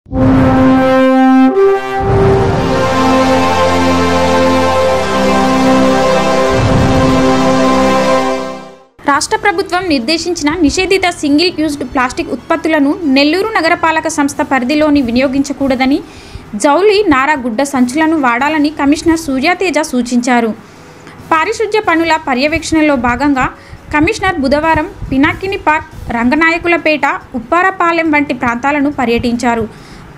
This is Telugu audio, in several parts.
రాష్ట్ర ప్రభుత్వం నిర్దేశించిన నిషేధిత సింగిల్ యూజ్డ్ ప్లాస్టిక్ ఉత్పత్తులను నెల్లూరు నగరపాలక సంస్థ పరిధిలోని వినియోగించకూడదని, జౌలి, నారా గుడ్డ సంచులను వాడాలని కమిషనర్ సూర్యాతేజ సూచించారు. పారిశుధ్య పనుల పర్యవేక్షణలో భాగంగా కమిషనర్ బుధవారం పినాకిని పార్క్, రంగనాయకులపేట, ఉప్పారపాలెం వంటి ప్రాంతాలను పర్యటించారు.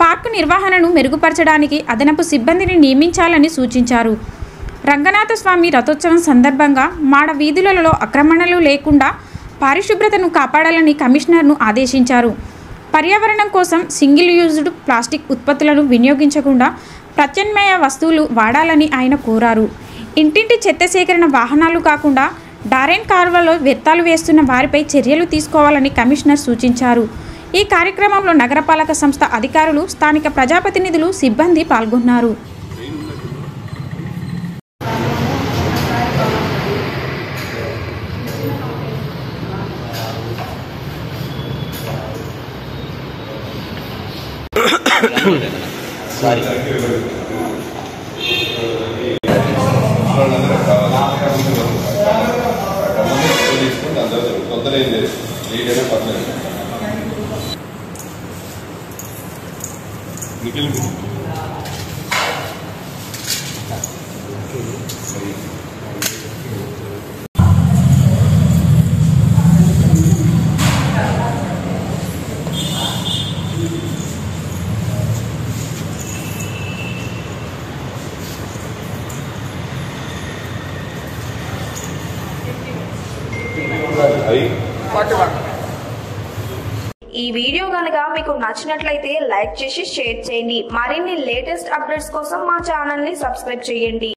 పార్కు నిర్వహణను మెరుగుపరచడానికి అదనపు సిబ్బందిని నియమించాలని సూచించారు. రంగనాథస్వామి రథోత్సవం సందర్భంగా మాడ వీధులలో ఆక్రమణలు లేకుండా పారిశుభ్రతను కాపాడాలని కమిషనర్ను ఆదేశించారు. పర్యావరణం కోసం సింగిల్ యూజ్డ్ ప్లాస్టిక్ ఉత్పత్తులను వినియోగించకుండా ప్రత్యామ్నాయ వస్తువులు వాడాలని ఆయన కోరారు. ఇంటింటి చెత్త సేకరణ వాహనాలు కాకుండా డారెన్ కాల్వలో వ్యర్థాలు వేస్తున్న వారిపై చర్యలు తీసుకోవాలని కమిషనర్ సూచించారు. ఈ కార్యక్రమంలో నగరపాలక సంస్థ అధికారులు, స్థానిక ప్రజాప్రతినిధులు, సిబ్బంది పాల్గొన్నారు. ఈ వీడియో గనుక మీకు నచ్చినట్లయితే లైక్ చేసి షేర్ చేయండి. మరిన్ని లేటెస్ట్ అప్డేట్స్ కోసం మా ఛానల్ ని సబ్స్క్రైబ్ చేయండి.